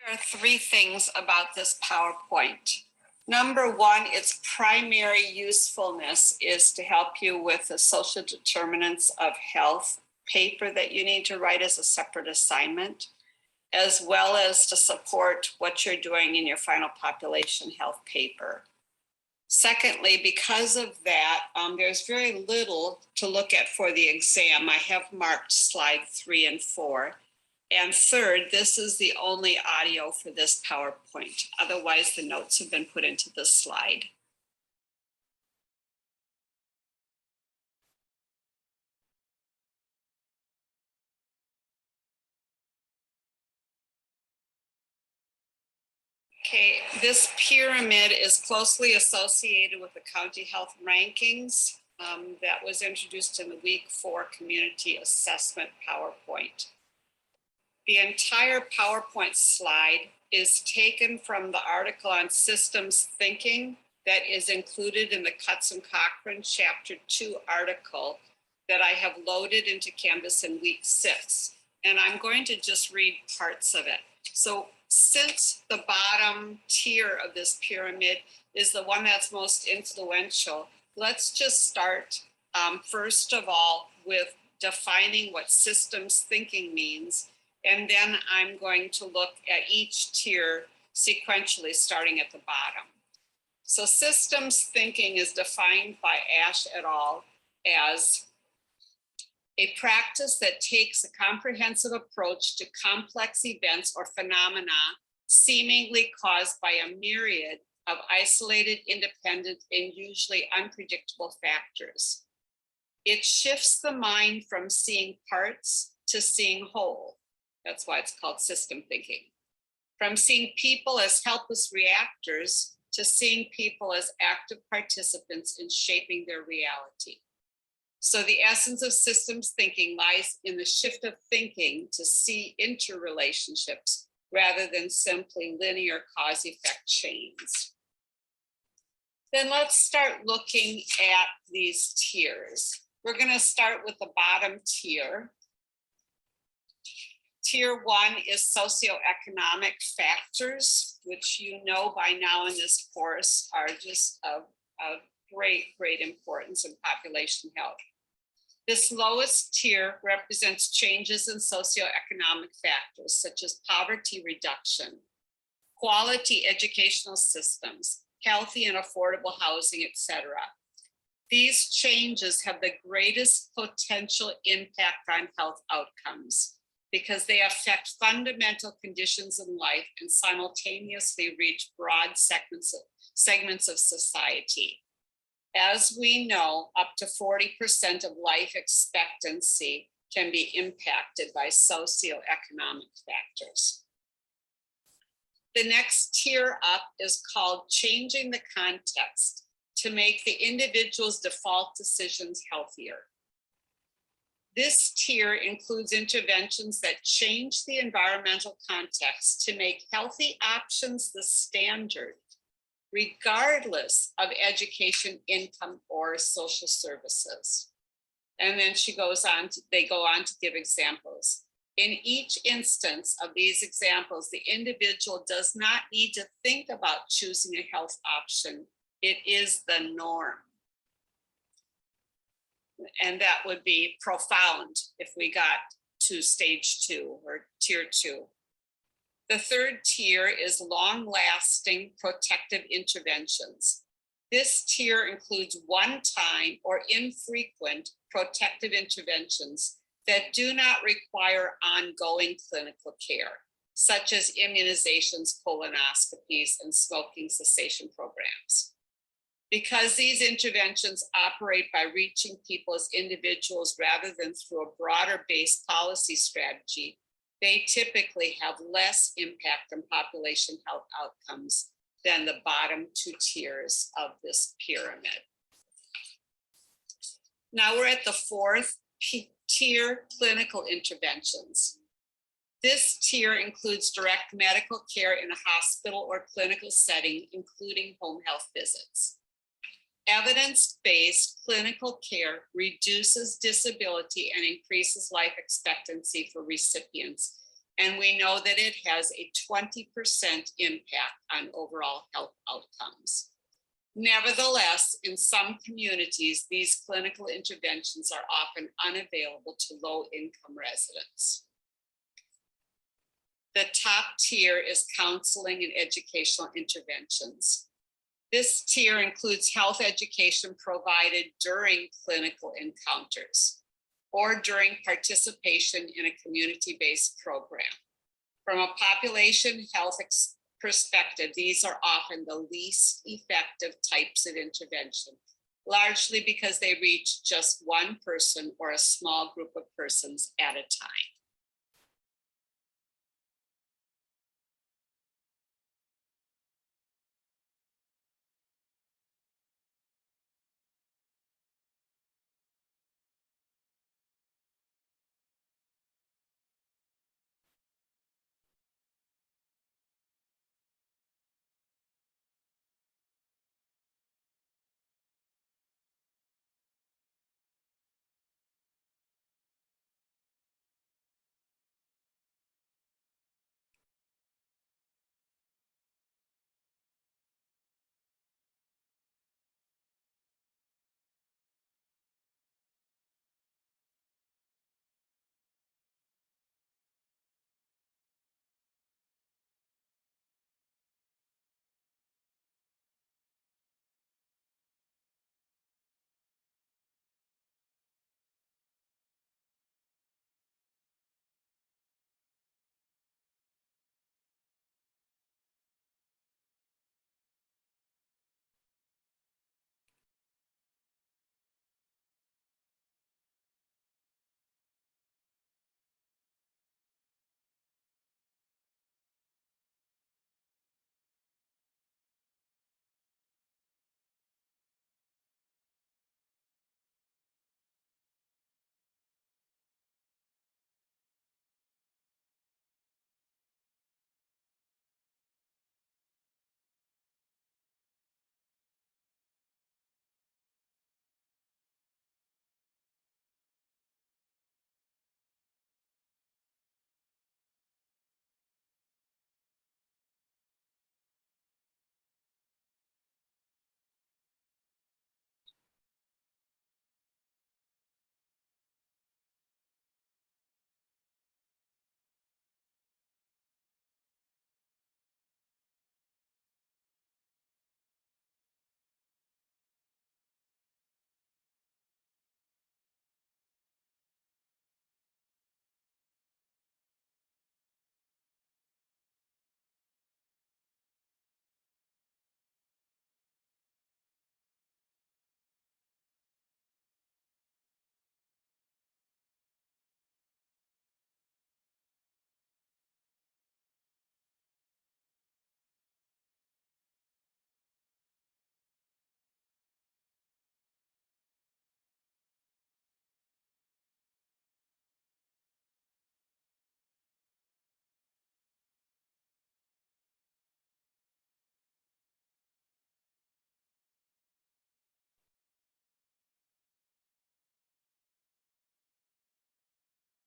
There are three things about this PowerPoint. Number one, its primary usefulness is to help you with the social determinants of health paper that you need to write as a separate assignment, as well as to support what you're doing in your final population health paper. Secondly, because of that, there's very little to look at for the exam. I have marked slide 3 and 4. And third, this is the only audio for this PowerPoint. Otherwise, the notes have been put into this slide. Okay, this pyramid is closely associated with the county health rankings that was introduced in the week 4 community assessment PowerPoint. The entire PowerPoint slide is taken from the article on systems thinking that is included in the Cutts and Cochran Chapter 2 article that I have loaded into Canvas in week 6. And I'm going to just read parts of it. So since the bottom tier of this pyramid is the one that's most influential, let's just start first of all with defining what systems thinking means. And then I'm going to look at each tier sequentially starting at the bottom. So systems thinking is defined by Ash et al. As a practice that takes a comprehensive approach to complex events or phenomena seemingly caused by a myriad of isolated, independent, and usually unpredictable factors. It shifts the mind from seeing parts to seeing whole. That's why it's called system thinking. From seeing people as helpless reactors to seeing people as active participants in shaping their reality. So the essence of systems thinking lies in the shift of thinking to see interrelationships rather than simply linear cause-effect chains. Then let's start looking at these tiers. We're going to start with the bottom tier. Tier 1 is socioeconomic factors, which you know by now in this course are just of great importance in population health. This lowest tier represents changes in socioeconomic factors such as poverty reduction, quality educational systems, healthy and affordable housing, etc. These changes have the greatest potential impact on health outcomes because they affect fundamental conditions in life and simultaneously reach broad segments of society. As we know, up to 40% of life expectancy can be impacted by socioeconomic factors. The next tier up is called changing the context to make the individual's default decisions healthier. This tier includes interventions that change the environmental context to make healthy options the standard, regardless of education, income, or social services. And then they go on to give examples. In each instance of these examples, the individual does not need to think about choosing a health option. It is the norm. And that would be profound if we got to stage 2 or tier 2. The third tier is long-lasting protective interventions. This tier includes one-time or infrequent protective interventions that do not require ongoing clinical care, such as immunizations, colonoscopies, and smoking cessation programs. Because these interventions operate by reaching people as individuals rather than through a broader-based policy strategy, they typically have less impact on population health outcomes than the bottom 2 tiers of this pyramid. Now we're at the 4th tier, clinical interventions. This tier includes direct medical care in a hospital or clinical setting, including home health visits. Evidence-based clinical care reduces disability and increases life expectancy for recipients And we know that it has a 20% impact on overall health outcomes. Nevertheless, in some communities, these clinical interventions are often unavailable to low-income residents. The top tier is counseling and educational interventions. This tier includes health education provided during clinical encounters or during participation in a community-based program. From a population health perspective, these are often the least effective types of intervention, largely because they reach just one person or a small group of persons at a time.